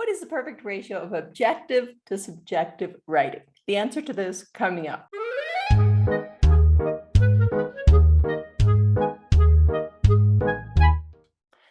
What is the perfect ratio of objective to subjective writing? The answer to this coming up.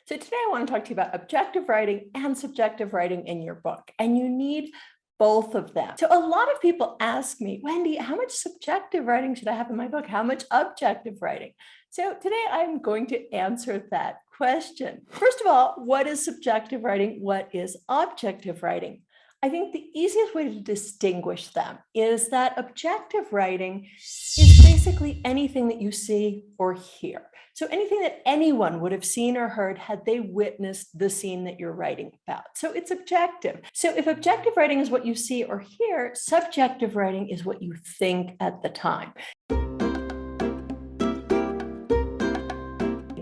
So today I want to talk to you about objective writing and subjective writing in your book, and you need both of them. So a lot of people ask me, Wendy, how much subjective writing should I have in my book? How much objective writing? So today I'm going to answer that question. First of all, what is subjective writing? What is objective writing? I think the easiest way to distinguish them is that objective writing is basically anything that you see or hear. So anything that anyone would have seen or heard had they witnessed the scene that you're writing about. So it's objective. So if objective writing is what you see or hear, subjective writing is what you think at the time.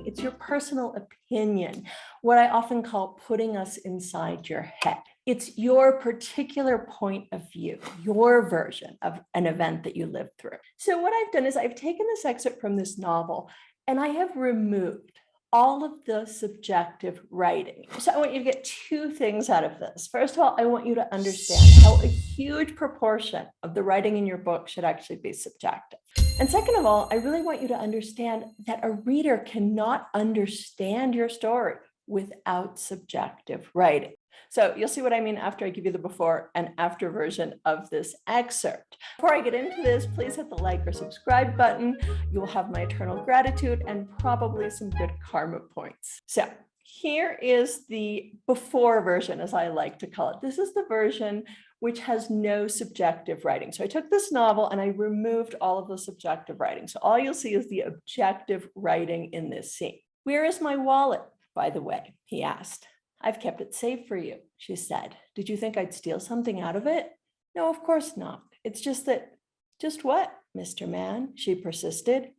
It's your personal opinion, what I often call putting us inside your head. It's your particular point of view, your version of an event that you lived through. So what I've done is I've taken this excerpt from this novel and I have removed all of the subjective writing. So I want you to get two things out of this. First of all, I want you to understand how a huge proportion of the writing in your book should actually be subjective. And second of all, I really want you to understand that a reader cannot understand your story without subjective writing. So you'll see what I mean after I give you the before and after version of this excerpt. Before I get into this, please hit the like or subscribe button. You will have my eternal gratitude and probably some good karma points. So here is the before version, as I like to call it. This is the version which has no subjective writing. So I took this novel and I removed all of the subjective writing. So all you'll see is the objective writing in this scene. Where is my wallet, by the way? He asked. I've kept it safe for you, she said. Did you think I'd steal something out of it? No, of course not. It's just that, just what, Mr. Man? She persisted.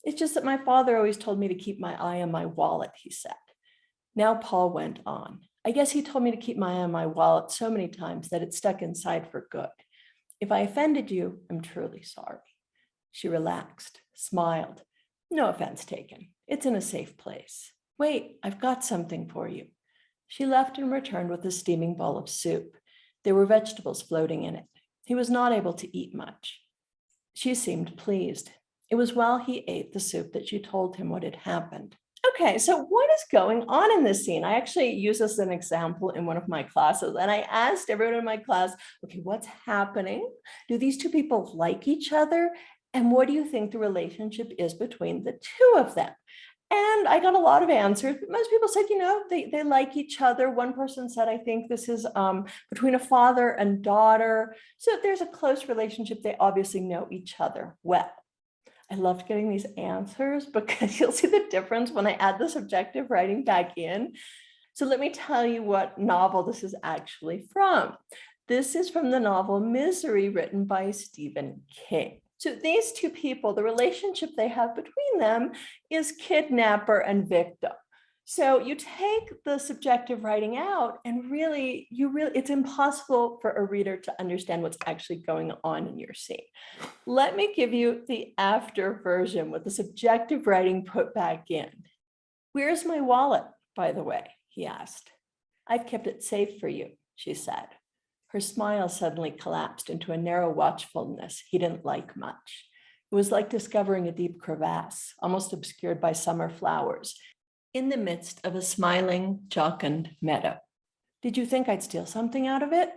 It's just that my father always told me to keep my eye on my wallet, he said. Now Paul went on. I guess he told me to keep my eye on my wallet so many times that it stuck inside for good. If I offended you, I'm truly sorry. She relaxed, smiled. No offense taken. It's in a safe place. Wait, I've got something for you. She left and returned with a steaming bowl of soup. There were vegetables floating in it. He was not able to eat much. She seemed pleased. It was while he ate the soup that she told him what had happened. Okay, so what is going on in this scene? I actually use this as an example in one of my classes, and I asked everyone in my class, okay, what's happening? Do these two people like each other? And what do you think the relationship is between the two of them? And I got a lot of answers, but most people said, they like each other. One person said, I think this is between a father and daughter. So there's a close relationship. They obviously know each other well. I loved getting these answers because you'll see the difference when I add the subjective writing back in. So let me tell you what novel this is actually from. This is from the novel Misery, written by Stephen King. So these two people, the relationship they have between them is kidnapper and victim. So you take the subjective writing out and really, it's impossible for a reader to understand what's actually going on in your scene. Let me give you the after version with the subjective writing put back in. Where's my wallet, by the way? He asked. I've kept it safe for you, she said. Her smile suddenly collapsed into a narrow watchfulness he didn't like much. It was like discovering a deep crevasse, almost obscured by summer flowers, in the midst of a smiling, jocund meadow. Did you think I'd steal something out of it?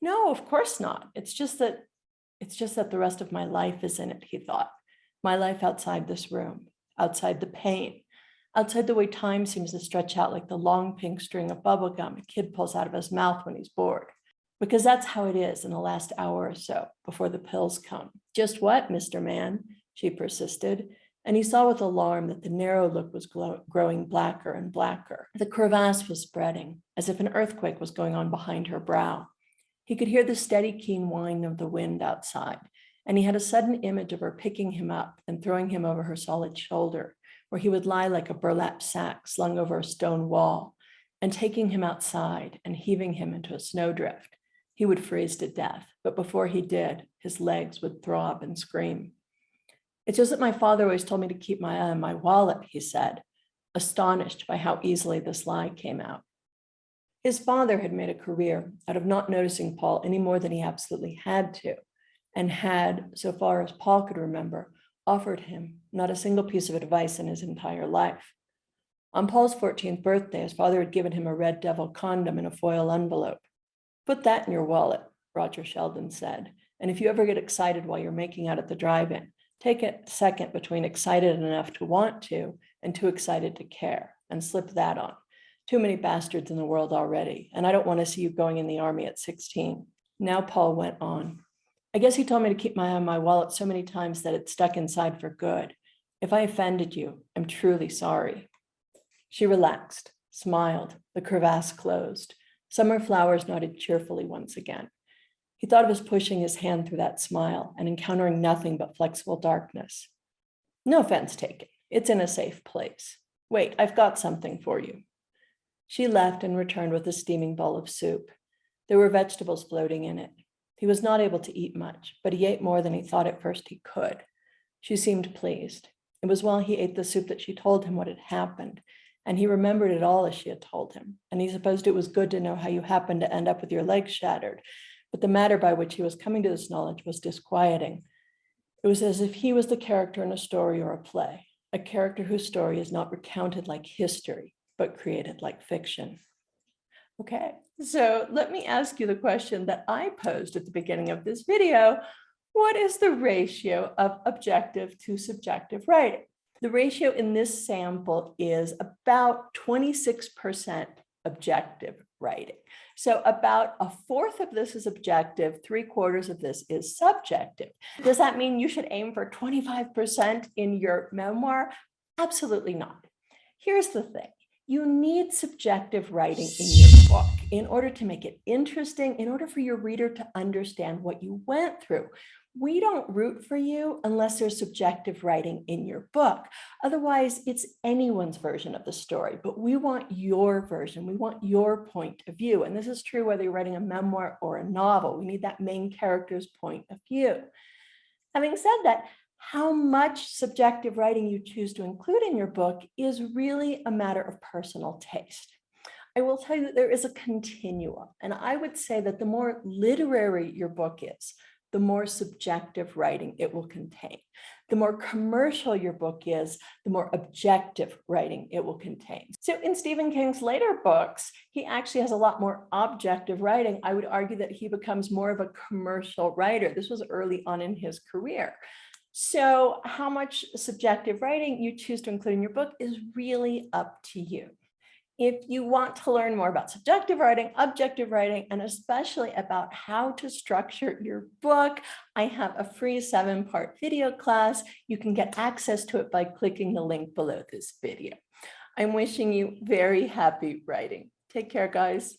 No, of course not. It's just that the rest of my life is in it, he thought. My life outside this room, outside the pain, outside the way time seems to stretch out like the long pink string of bubble gum a kid pulls out of his mouth when he's bored. Because that's how it is in the last hour or so before the pills come. Just what, Mr. Man? She persisted, and he saw with alarm that the narrow look was growing blacker and blacker. The crevasse was spreading, as if an earthquake was going on behind her brow. He could hear the steady, keen whine of the wind outside, and he had a sudden image of her picking him up and throwing him over her solid shoulder, where he would lie like a burlap sack slung over a stone wall, and taking him outside and heaving him into a snowdrift. He would freeze to death, but before he did, his legs would throb and scream. It's just that my father always told me to keep my eye on my wallet, he said, astonished by how easily this lie came out. His father had made a career out of not noticing Paul any more than he absolutely had to, and had, so far as Paul could remember, offered him not a single piece of advice in his entire life. On Paul's 14th birthday, his father had given him a Red Devil condom in a foil envelope. "Put that in your wallet," Roger Sheldon said, "and if you ever get excited while you're making out at the drive-in, take a second between excited enough to want to and too excited to care, and slip that on. Too many bastards in the world already, and I don't want to see you going in the army at 16. Now Paul went on. "I guess he told me to keep my eye on my wallet so many times that it stuck inside for good. If I offended you, I'm truly sorry." She relaxed, smiled, the crevasse closed. Summer flowers nodded cheerfully once again. He thought of his pushing his hand through that smile and encountering nothing but flexible darkness. "No offense taken. It's in a safe place. Wait, I've got something for you." She left and returned with a steaming bowl of soup. There were vegetables floating in it. He was not able to eat much, but he ate more than he thought at first he could. She seemed pleased. It was while he ate the soup that she told him what had happened, and he remembered it all as she had told him, and he supposed it was good to know how you happened to end up with your legs shattered, but the matter by which he was coming to this knowledge was disquieting. It was as if he was the character in a story or a play, a character whose story is not recounted like history, but created like fiction. Okay, so let me ask you the question that I posed at the beginning of this video. What is the ratio of objective to subjective writing? The ratio in this sample is about 26% objective writing. So about a fourth of this is objective, 3/4 of this is subjective. Does that mean you should aim for 25% in your memoir? Absolutely not. Here's the thing. You need subjective writing in your book in order to make it interesting, in order for your reader to understand what you went through. We don't root for you unless there's subjective writing in your book. Otherwise, it's anyone's version of the story, but we want your version. We want your point of view. And this is true whether you're writing a memoir or a novel. We need that main character's point of view. Having said that, how much subjective writing you choose to include in your book is really a matter of personal taste. I will tell you that there is a continuum, and I would say that the more literary your book is, the more subjective writing it will contain. The more commercial your book is, the more objective writing it will contain. So in Stephen King's later books, he actually has a lot more objective writing. I would argue that he becomes more of a commercial writer. This was early on in his career. So how much subjective writing you choose to include in your book is really up to you. If you want to learn more about subjective writing, objective writing, and especially about how to structure your book, I have a free 7-part video class. You can get access to it by clicking the link below this video. I'm wishing you very happy writing. Take care, guys.